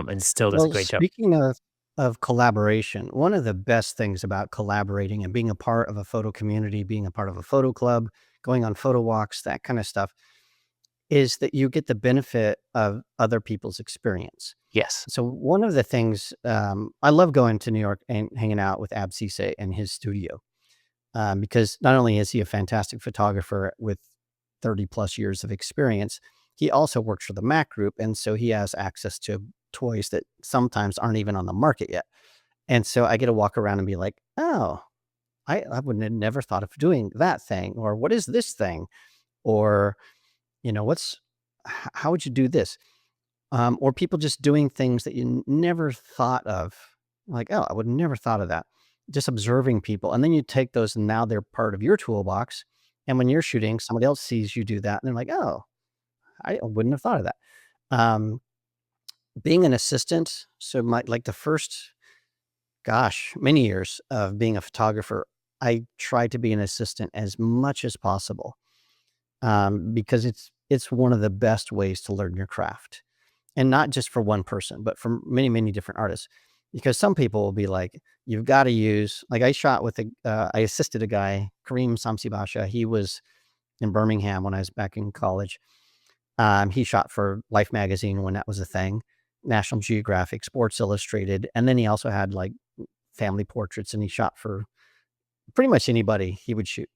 and still does a Well, great job. speaking of collaboration, one of the best things about collaborating and being a part of a photo community, being a part of a photo club, going on photo walks, that kind of stuff, is that you get the benefit of other people's experience. Yes. So one of the things I love going to New York and hanging out with Ab Cisse in his studio because not only is he a fantastic photographer with 30 plus years of experience, he also works for the Mac Group, and so he has access to toys that sometimes aren't even on the market yet. And so I get to walk around and be like, oh, I wouldn't have never thought of doing that thing, or what is this thing, or how would you do this? Or people just doing things that you never thought of. Like, oh, I would never thought of that. Just observing people. And then you take those and now they're part of your toolbox. And when you're shooting, somebody else sees you do that. And they're like, oh, I wouldn't have thought of that. Um, Being an assistant. So like the first, many years of being a photographer, I tried to be an assistant as much as possible because it's one of the best ways to learn your craft. And not just for one person, but for many, many different artists. Because some people will be like, you've got to use, like I assisted a guy, Kareem Samsi Basha. He was in Birmingham when I was back in college. He shot for Life magazine when that was a thing, National Geographic, Sports Illustrated. And then he also had like family portraits and he shot for pretty much anybody he would shoot.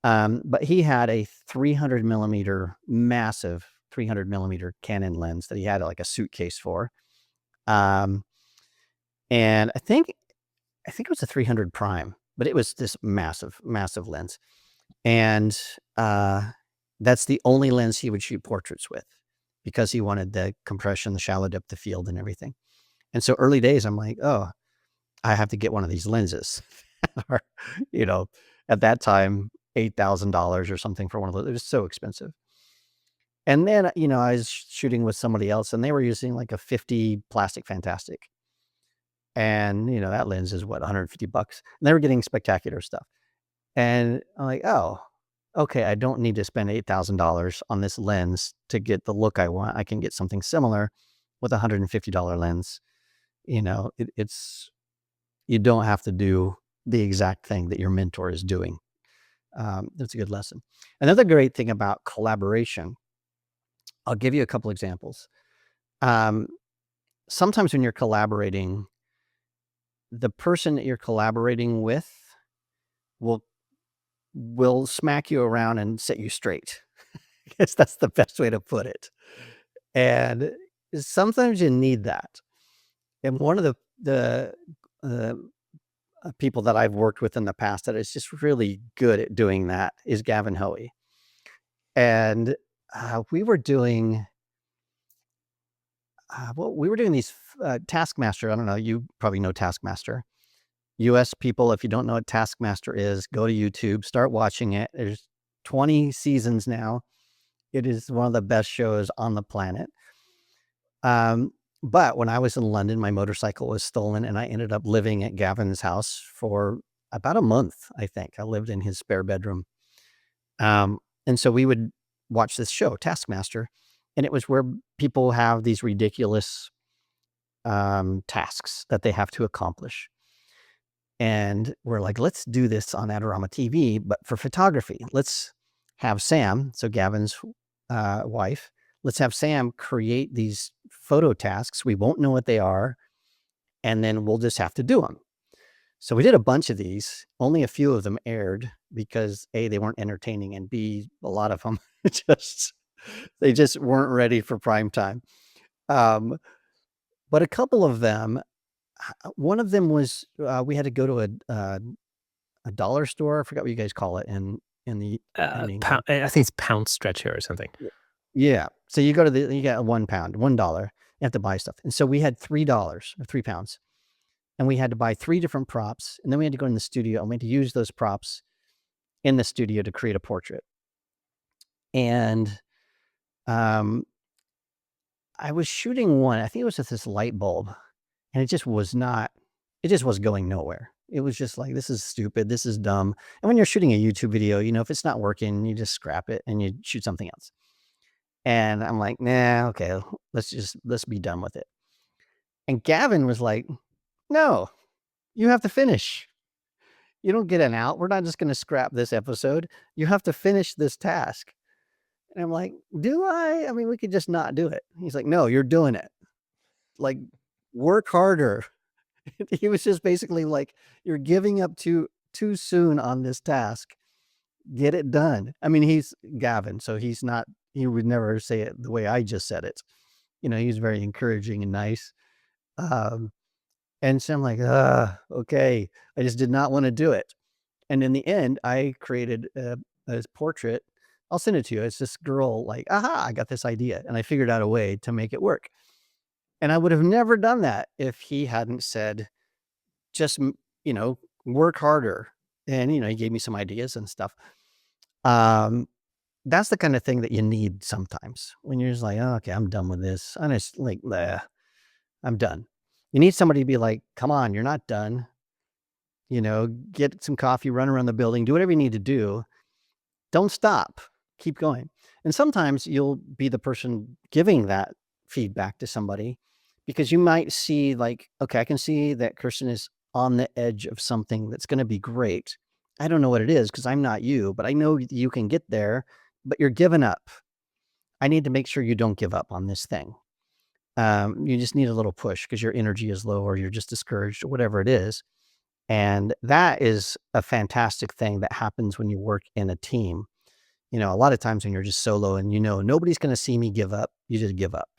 But he had a 300 millimeter, massive 300 millimeter Canon lens that he had like a suitcase for. Um, and I think it was a 300 prime, but it was this massive, massive lens. And that's the only lens he would shoot portraits with because he wanted the compression, the shallow depth of field and everything. And so early days, I'm like, oh, I have to get one of these lenses. Or, you know, at that time, $8,000 or something for one of those. It was so expensive. And then, I was shooting with somebody else and they were using like a 50 plastic Fantastic. And, that lens is what, $150. And they were getting spectacular stuff. And I'm like, oh, okay, I don't need to spend $8,000 on this lens to get the look I want. I can get something similar with a $150 lens. You don't have to do the exact thing that your mentor is doing. That's a good lesson. Another great thing about collaboration, I'll give you a couple examples. Sometimes when you're collaborating, the person that you're collaborating with will smack you around and set you straight. I guess that's the best way to put it. And sometimes you need that. And one of the uh, people that I've worked with in the past that is just really good at doing that is Gavin Hoey. And we were doing these Taskmaster. I don't know. You probably know Taskmaster. US people, if you don't know what Taskmaster is, go to YouTube, start watching it. There's 20 seasons now. It is one of the best shows on the planet. But when I was in London, my motorcycle was stolen and I ended up living at Gavin's house for about a month, I think. I lived in his spare bedroom. And so we would watch this show, Taskmaster, and it was where people have these ridiculous tasks that they have to accomplish. And we're like, let's do this on Adorama TV, but for photography. Let's have Sam, so Gavin's wife, let's have Sam create these photo tasks. We won't know what they are, and then we'll just have to do them. So we did a bunch of these. Only a few of them aired because A, they weren't entertaining, and B, a lot of them they just weren't ready for prime time. But a couple of them, one of them was we had to go to a dollar store. I forgot what you guys call it in England. I think it's pound stretcher or something. Yeah. So you go to you get £1, $1. You have to buy stuff. And so we had $3 or £3. And we had to buy 3 different props. And then we had to go in the studio and we had to use those props in the studio to create a portrait. And I was shooting one, I think it was with this light bulb, and it just was going nowhere. It was just like, this is stupid. This is dumb. And when you're shooting a YouTube video, if it's not working, you just scrap it and you shoot something else. And I'm like, nah, okay, let's be done with it. And Gavin was like, no, you have to finish. You don't get an out. We're not just going to scrap this episode. You have to finish this task. And I'm like, do I? I mean, we could just not do it. He's like, no, you're doing it. Like, work harder. He was just basically like, you're giving up too soon on this task. Get it done. I mean, he's Gavin, so he would never say it the way I just said it. He's very encouraging and nice. Um, and so I'm like, okay. I just did not want to do it. And in the end, I created a portrait. I'll send it to you. It's this girl like, aha, I got this idea. And I figured out a way to make it work. And I would have never done that if he hadn't said, just, work harder. And, he gave me some ideas and stuff. Um, that's the kind of thing that you need sometimes when you're just like, oh, okay, I'm done with this. I'm just like, bleh, I'm done. You need somebody to be like, come on, you're not done. Get some coffee, run around the building, do whatever you need to do. Don't stop. Keep going. And sometimes you'll be the person giving that feedback to somebody because you might see like, okay, I can see that Kirsten is on the edge of something that's going to be great. I don't know what it is because I'm not you, but I know you can get there, but you're giving up. I need to make sure you don't give up on this thing. You just need a little push because your energy is low or you're just discouraged or whatever it is. And that is a fantastic thing that happens when you work in a team. A lot of times when you're just solo and nobody's going to see me give up, you just give up.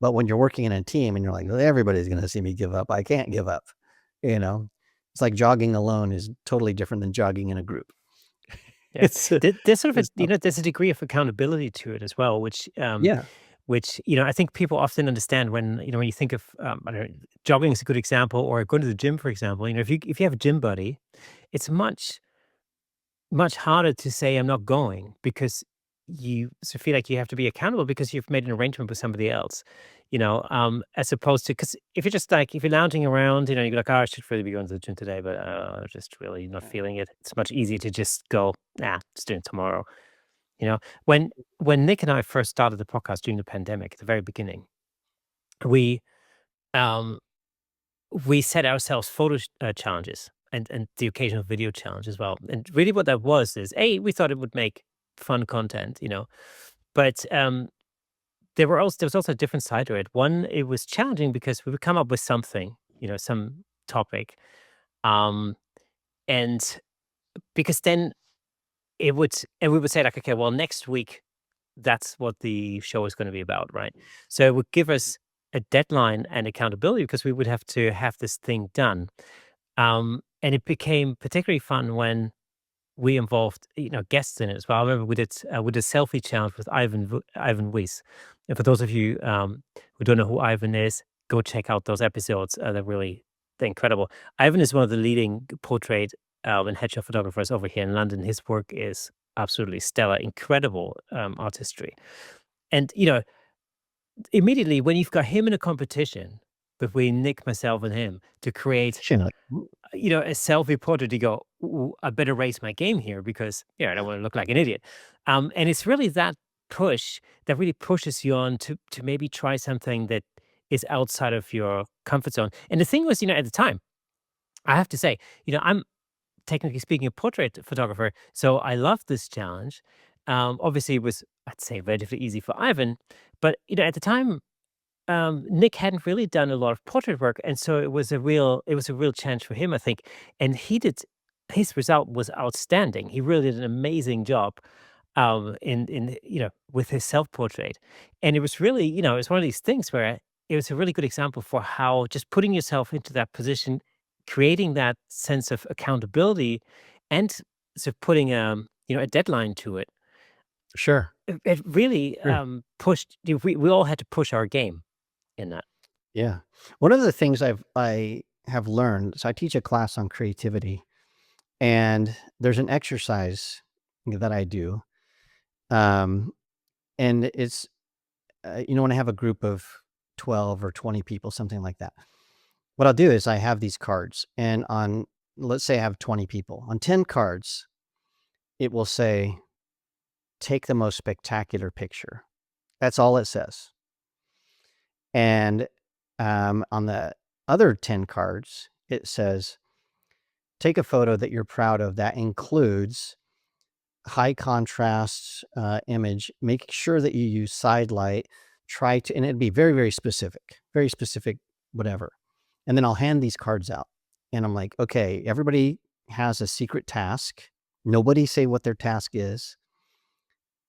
But when you're working in a team and you're like, well, everybody's going to see me give up, I can't give up. It's like jogging alone is totally different than jogging in a group. Yeah. It's, There's sort of it's tough. there's a degree of accountability to it as well, Yeah, which, I think people often understand when, when you think of, I don't know, jogging is a good example, or going to the gym, for example. If you have a gym buddy, it's much harder to say I'm not going because you feel like you have to be accountable because you've made an arrangement with somebody else, as opposed to, because if you're just like, if you're lounging around, you're like, oh, I should really be going to the gym today, but I'm just really not feeling it. It's much easier to just go, nah, just doing it tomorrow. You know, when Nick and I first started the podcast during the pandemic at the very beginning, we um we set ourselves photo challenges and the occasional video challenge as well. And really, what that was is, we thought it would make fun content, but there was also a different side to it. One, it was challenging because we would come up with something, some topic, um, and because then and we would say like, okay, well, next week that's what the show is going to be about, right? So it would give us a deadline and accountability because we would have to have this thing done. And it became particularly fun when we involved, guests in it as well. I remember we did a selfie challenge with Ivan Weiss. And for those of you who don't know who Ivan is, go check out those episodes. They're incredible. Ivan is one of the leading portrait and headshot photographers over here in London. His work is absolutely stellar, incredible artistry. And immediately when you've got him in a competition between Nick, myself, and him to create like, a selfie portrait, you go, "Ooh, I better raise my game here because, I don't want to look like an idiot." And it's really that push that really pushes you on to maybe try something that is outside of your comfort zone. And the thing was, at the time, I have to say, I'm technically speaking a portrait photographer, so I loved this challenge. Obviously, it was, I'd say, relatively easy for Ivan, but at the time, Nick hadn't really done a lot of portrait work, and so it was a real challenge for him, I think. And his result was outstanding. He really did an amazing job in with his self portrait, and it was really it was one of these things where it was a really good example for how just putting yourself into that position, creating that sense of accountability, and sort of putting a deadline to it. sure. It really Sure. pushed. We all had to push our game in that. Yeah. One of the things I have learned, so I teach a class on creativity, and there's an exercise that I do. Um, and it's, when I have a group of 12 or 20 people, something like that. What I'll do is I have these cards, and let's say I have 20 people. On 10 cards, it will say, take the most spectacular picture. That's all it says. And On the other 10 cards, it says, take a photo that you're proud of that includes high contrast image. Make sure that you use side light. And it'd be very, very specific, whatever. And then I'll hand these cards out. And I'm like, okay, everybody has a secret task. Nobody say what their task is.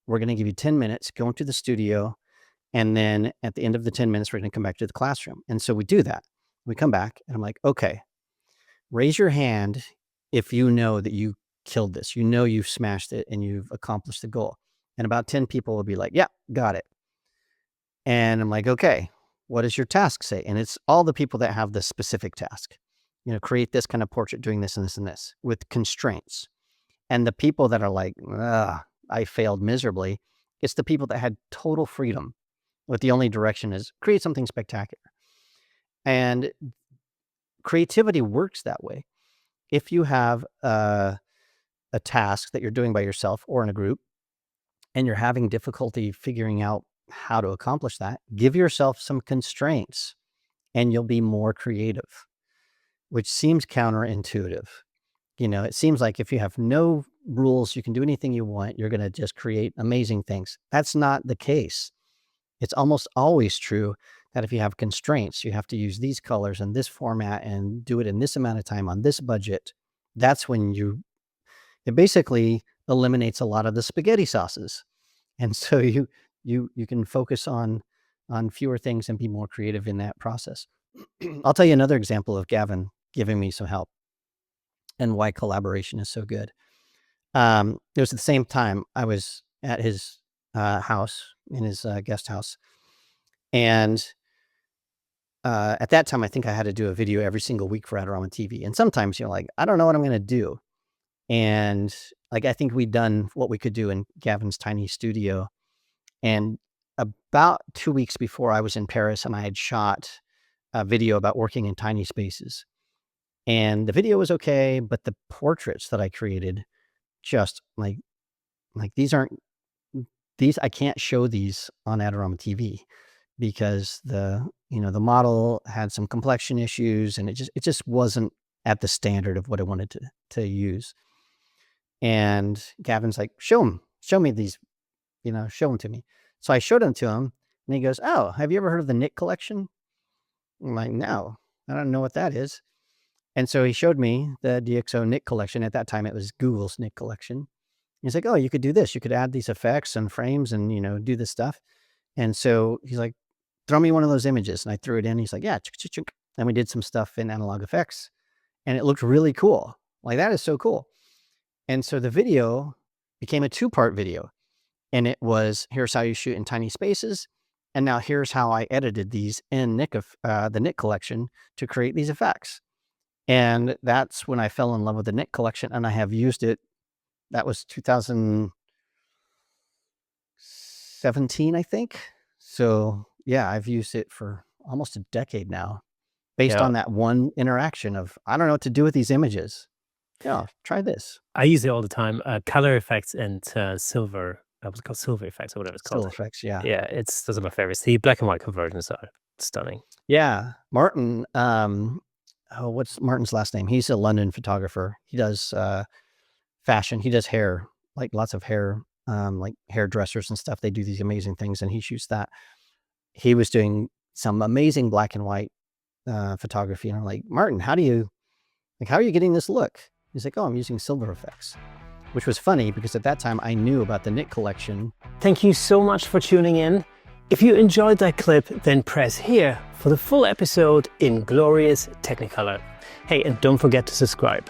We're going to give you 10 minutes, go into the studio. And then at the end of the 10 minutes, we're going to come back to the classroom. And so we do that. We come back and I'm like, okay, raise your hand if you know that you killed this. You know you've smashed it and you've accomplished the goal. And about 10 people will be like, yeah, got it. And I'm like, okay, what does your task say? And it's all the people that have the specific task. Create this kind of portrait doing this and this and this with constraints. And the people that are like, I failed miserably, it's the people that had total freedom. But the only direction is create something spectacular. And creativity works that way. If you have a task that you're doing by yourself or in a group, and you're having difficulty figuring out how to accomplish that, give yourself some constraints and you'll be more creative, which seems counterintuitive. It seems like if you have no rules, you can do anything you want, you're going to just create amazing things. That's not the case. It's almost always true that if you have constraints, you have to use these colors and this format and do it in this amount of time on this budget. That's when it basically eliminates a lot of the spaghetti sauces. And so you can focus on fewer things and be more creative in that process. I'll tell you another example of Gavin giving me some help and why collaboration is so good. It was at the same time I was at his house, in his guest house. And at that time, I think I had to do a video every single week for Adorama TV. And sometimes you're like, I don't know what I'm going to do. And like, I think we'd done what we could do in Gavin's tiny studio. And about 2 weeks before I was in Paris and I had shot a video about working in tiny spaces. And the video was okay, but the portraits that I created just like I can't show these on Adorama TV because the model had some complexion issues and it just wasn't at the standard of what I wanted to use. And Gavin's like, show me these, show them to me. So I showed them to him and he goes, oh, have you ever heard of the Nick collection? I'm like, no, I don't know what that is. And so he showed me the DxO Nick collection. At that time, it was Google's Nick collection. He's like, oh, you could do this. You could add these effects and frames and, do this stuff. And so he's like, throw me one of those images. And I threw it in. He's like, yeah. And we did some stuff in analog effects and it looked really cool. Like, that is so cool. And so the video became a 2-part video. And it was, here's how you shoot in tiny spaces. And now here's how I edited these in the Nick collection to create these effects. And that's when I fell in love with the Nick collection. And I have used it. That was 2017, I think. So yeah, I've used it for almost a decade now, based on that one interaction of, I don't know what to do with these images. Yeah, try this. I use it all the time. Color effects and silver. What's it called? Silver effects or whatever it's called. Still effects, yeah. Yeah, those are my favorites. The black and white conversions are stunning. Yeah, Martin. What's Martin's last name? He's a London photographer. He does fashion. He does hair, like lots of hair, like hairdressers and stuff. They do these amazing things, and he shoots that. He was doing some amazing black and white photography, and I'm like, Martin, how are you getting this look? He's like, oh, I'm using silver effects, which was funny because at that time I knew about the Nick collection. Thank you so much for tuning in. If you enjoyed that clip, then press here for the full episode in glorious Technicolor. Hey, and don't forget to subscribe.